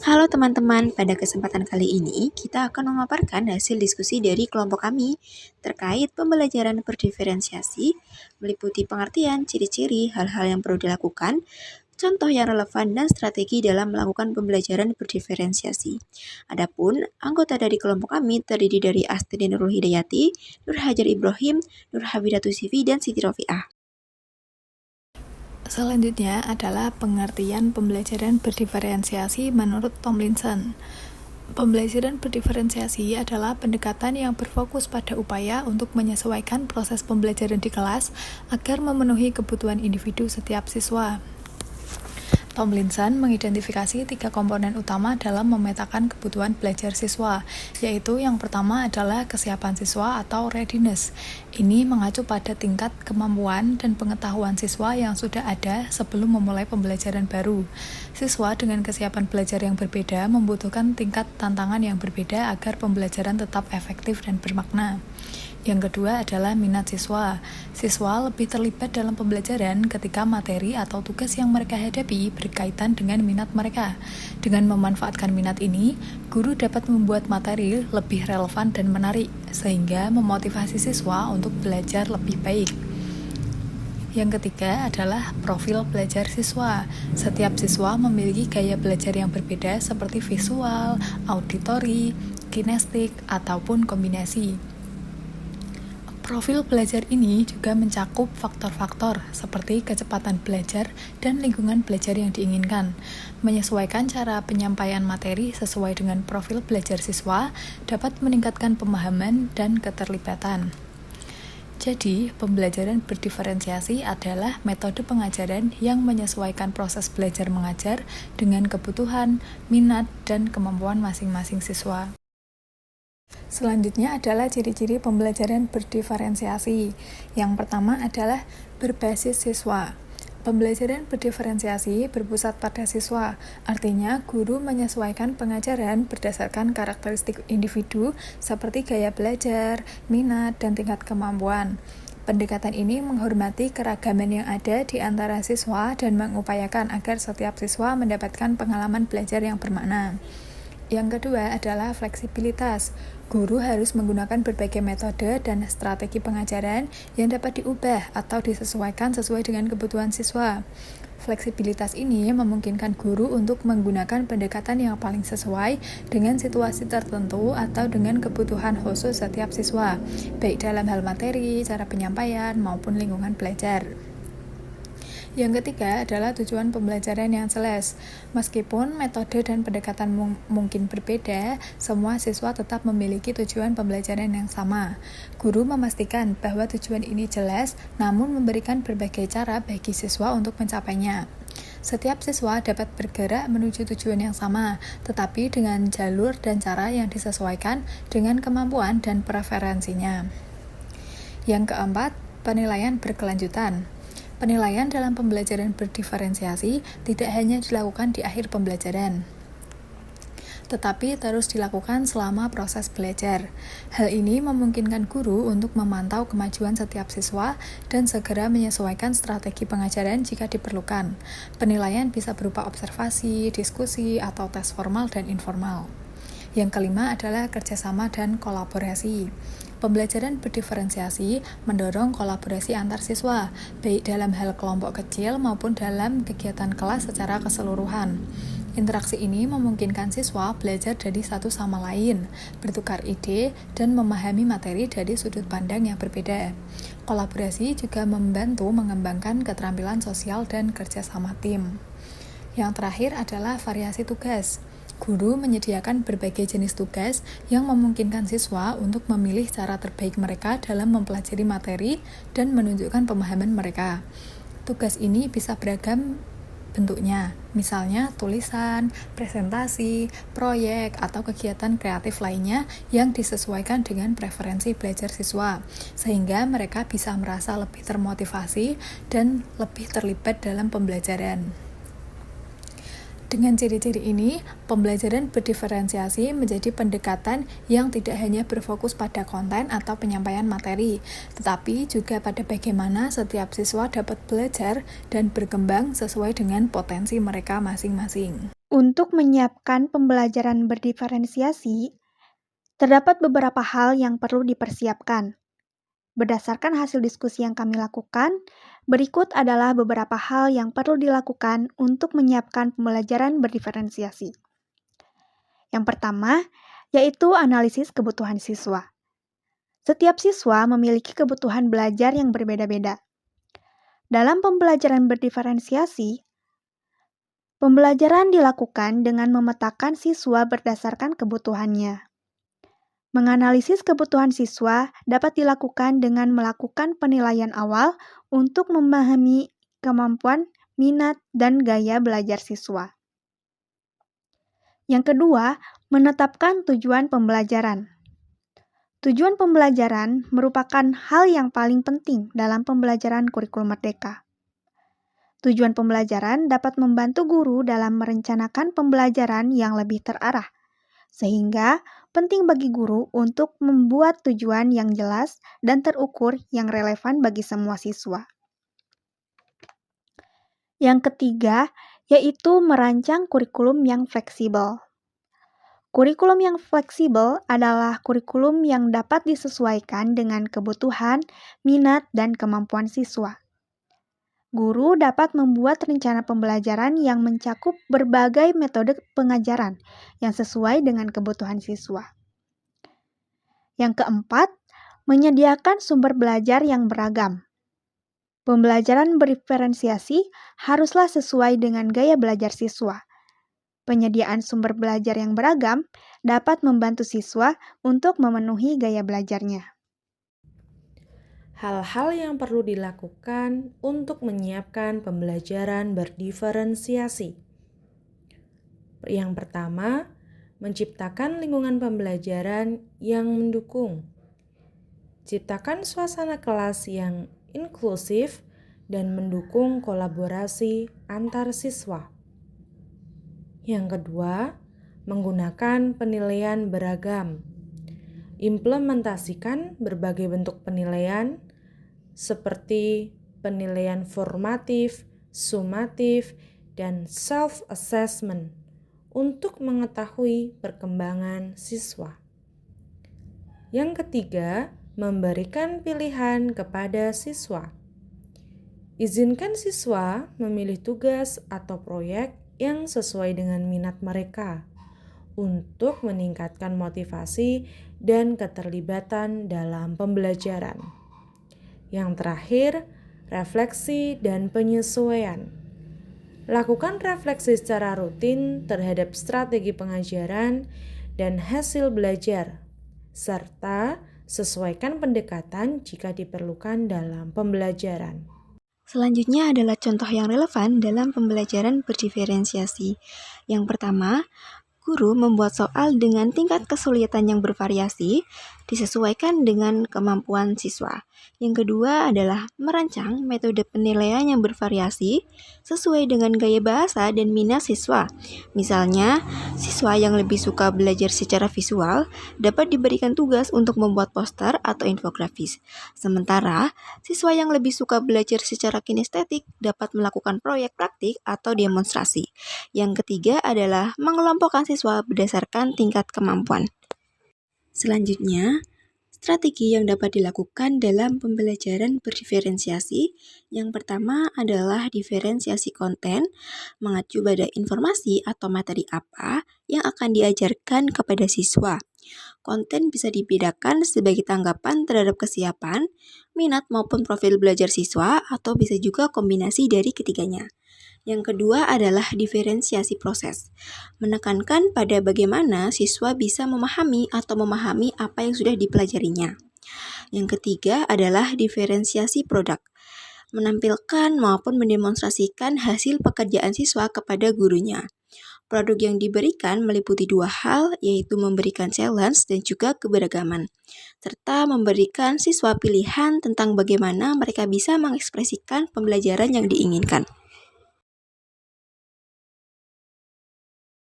Halo teman-teman, pada kesempatan kali ini kita akan memaparkan hasil diskusi dari kelompok kami terkait pembelajaran berdiferensiasi, meliputi pengertian, ciri-ciri, hal-hal yang perlu dilakukan, contoh yang relevan, dan strategi dalam melakukan pembelajaran berdiferensiasi. Adapun anggota dari kelompok kami terdiri dari Astrid Nurul Hidayati, Nur Hajar Ibrahim, Nur Habidatu Sivi, dan Siti Rofiah. Selanjutnya adalah pengertian pembelajaran berdiferensiasi menurut Tomlinson. Pembelajaran berdiferensiasi adalah pendekatan yang berfokus pada upaya untuk menyesuaikan proses pembelajaran di kelas agar memenuhi kebutuhan individu setiap siswa. Tomlinson mengidentifikasi 3 komponen utama dalam memetakan kebutuhan belajar siswa, yaitu yang pertama adalah kesiapan siswa atau readiness. Ini mengacu pada tingkat kemampuan dan pengetahuan siswa yang sudah ada sebelum memulai pembelajaran baru. Siswa dengan kesiapan belajar yang berbeda membutuhkan tingkat tantangan yang berbeda agar pembelajaran tetap efektif dan bermakna. Yang kedua adalah minat siswa. Siswa lebih terlibat dalam pembelajaran ketika materi atau tugas yang mereka hadapi berkaitan dengan minat mereka. Dengan memanfaatkan minat ini, guru dapat membuat materi lebih relevan dan menarik, sehingga memotivasi siswa untuk belajar lebih baik. Yang ketiga adalah profil belajar siswa. Setiap siswa memiliki gaya belajar yang berbeda seperti visual, auditori, kinestik, ataupun kombinasi. Profil belajar ini juga mencakup faktor-faktor seperti kecepatan belajar dan lingkungan belajar yang diinginkan. Menyesuaikan cara penyampaian materi sesuai dengan profil belajar siswa dapat meningkatkan pemahaman dan keterlibatan. Jadi, pembelajaran berdiferensiasi adalah metode pengajaran yang menyesuaikan proses belajar mengajar dengan kebutuhan, minat, dan kemampuan masing-masing siswa. Selanjutnya adalah ciri-ciri pembelajaran berdiferensiasi. Yang pertama adalah berbasis siswa. Pembelajaran berdiferensiasi berpusat pada siswa, artinya guru menyesuaikan pengajaran berdasarkan karakteristik individu seperti gaya belajar, minat, dan tingkat kemampuan. Pendekatan ini menghormati keragaman yang ada di antara siswa dan mengupayakan agar setiap siswa mendapatkan pengalaman belajar yang bermakna. Yang kedua adalah fleksibilitas. Guru harus menggunakan berbagai metode dan strategi pengajaran yang dapat diubah atau disesuaikan sesuai dengan kebutuhan siswa. Fleksibilitas ini memungkinkan guru untuk menggunakan pendekatan yang paling sesuai dengan situasi tertentu atau dengan kebutuhan khusus setiap siswa, baik dalam hal materi, cara penyampaian, maupun lingkungan belajar. Yang ketiga adalah tujuan pembelajaran yang jelas. Meskipun metode dan pendekatan mungkin berbeda, semua siswa tetap memiliki tujuan pembelajaran yang sama. Guru memastikan bahwa tujuan ini jelas, namun memberikan berbagai cara bagi siswa untuk mencapainya. Setiap siswa dapat bergerak menuju tujuan yang sama, tetapi dengan jalur dan cara yang disesuaikan dengan kemampuan dan preferensinya. Yang keempat, penilaian berkelanjutan. Penilaian dalam pembelajaran berdiferensiasi tidak hanya dilakukan di akhir pembelajaran, tetapi terus dilakukan selama proses belajar. Hal ini memungkinkan guru untuk memantau kemajuan setiap siswa dan segera menyesuaikan strategi pengajaran jika diperlukan. Penilaian bisa berupa observasi, diskusi, atau tes formal dan informal. Yang kelima adalah kerjasama dan kolaborasi. Pembelajaran berdiferensiasi mendorong kolaborasi antar siswa, baik dalam hal kelompok kecil maupun dalam kegiatan kelas secara keseluruhan. Interaksi ini memungkinkan siswa belajar dari satu sama lain, bertukar ide, dan memahami materi dari sudut pandang yang berbeda. Kolaborasi juga membantu mengembangkan keterampilan sosial dan kerjasama tim. Yang terakhir adalah variasi tugas. Guru menyediakan berbagai jenis tugas yang memungkinkan siswa untuk memilih cara terbaik mereka dalam mempelajari materi dan menunjukkan pemahaman mereka. Tugas ini bisa beragam bentuknya, misalnya tulisan, presentasi, proyek, atau kegiatan kreatif lainnya yang disesuaikan dengan preferensi belajar siswa, sehingga mereka bisa merasa lebih termotivasi dan lebih terlibat dalam pembelajaran. Dengan ciri-ciri ini, pembelajaran berdiferensiasi menjadi pendekatan yang tidak hanya berfokus pada konten atau penyampaian materi, tetapi juga pada bagaimana setiap siswa dapat belajar dan berkembang sesuai dengan potensi mereka masing-masing. Untuk menyiapkan pembelajaran berdiferensiasi, terdapat beberapa hal yang perlu dipersiapkan. Berdasarkan hasil diskusi yang kami lakukan, berikut adalah beberapa hal yang perlu dilakukan untuk menyiapkan pembelajaran berdiferensiasi. Yang pertama, yaitu analisis kebutuhan siswa. Setiap siswa memiliki kebutuhan belajar yang berbeda-beda. Dalam pembelajaran berdiferensiasi, pembelajaran dilakukan dengan memetakan siswa berdasarkan kebutuhannya. Menganalisis kebutuhan siswa dapat dilakukan dengan melakukan penilaian awal untuk memahami kemampuan, minat, dan gaya belajar siswa. Yang kedua, menetapkan tujuan pembelajaran. Tujuan pembelajaran merupakan hal yang paling penting dalam pembelajaran kurikulum merdeka. Tujuan pembelajaran dapat membantu guru dalam merencanakan pembelajaran yang lebih terarah, sehingga penting bagi guru untuk membuat tujuan yang jelas dan terukur yang relevan bagi semua siswa. Yang ketiga, yaitu merancang kurikulum yang fleksibel. Kurikulum yang fleksibel adalah kurikulum yang dapat disesuaikan dengan kebutuhan, minat, dan kemampuan siswa. Guru dapat membuat rencana pembelajaran yang mencakup berbagai metode pengajaran yang sesuai dengan kebutuhan siswa. Yang keempat, menyediakan sumber belajar yang beragam. Pembelajaran berdiferensiasi haruslah sesuai dengan gaya belajar siswa. Penyediaan sumber belajar yang beragam dapat membantu siswa untuk memenuhi gaya belajarnya. Hal-hal yang perlu dilakukan untuk menyiapkan pembelajaran berdiferensiasi. Yang pertama, menciptakan lingkungan pembelajaran yang mendukung. Ciptakan suasana kelas yang inklusif dan mendukung kolaborasi antar siswa. Yang kedua, menggunakan penilaian beragam. Implementasikan berbagai bentuk penilaian seperti penilaian formatif, sumatif, dan self-assessment untuk mengetahui perkembangan siswa. Yang ketiga, memberikan pilihan kepada siswa. Izinkan siswa memilih tugas atau proyek yang sesuai dengan minat mereka untuk meningkatkan motivasi dan keterlibatan dalam pembelajaran. Yang terakhir, refleksi dan penyesuaian. Lakukan refleksi secara rutin terhadap strategi pengajaran dan hasil belajar, serta sesuaikan pendekatan jika diperlukan dalam pembelajaran. Selanjutnya adalah contoh yang relevan dalam pembelajaran berdiferensiasi. Yang pertama, guru membuat soal dengan tingkat kesulitan yang bervariasi, disesuaikan dengan kemampuan siswa. Yang kedua adalah merancang metode penilaian yang bervariasi sesuai dengan gaya bahasa dan minat siswa. Misalnya, siswa yang lebih suka belajar secara visual dapat diberikan tugas untuk membuat poster atau infografis. Sementara, siswa yang lebih suka belajar secara kinestetik dapat melakukan proyek praktik atau demonstrasi. Yang ketiga adalah mengelompokkan siswa berdasarkan tingkat kemampuan. Selanjutnya, strategi yang dapat dilakukan dalam pembelajaran berdiferensiasi. Yang pertama adalah diferensiasi konten, mengacu pada informasi atau materi apa yang akan diajarkan kepada siswa. Konten bisa dibedakan sebagai tanggapan terhadap kesiapan, minat maupun profil belajar siswa, atau bisa juga kombinasi dari ketiganya. Yang kedua adalah diferensiasi proses, menekankan pada bagaimana siswa bisa memahami apa yang sudah dipelajarinya. Yang ketiga adalah diferensiasi produk, menampilkan maupun mendemonstrasikan hasil pekerjaan siswa kepada gurunya. Produk yang diberikan meliputi dua hal, yaitu memberikan challenge dan juga keberagaman, serta memberikan siswa pilihan tentang bagaimana mereka bisa mengekspresikan pembelajaran yang diinginkan.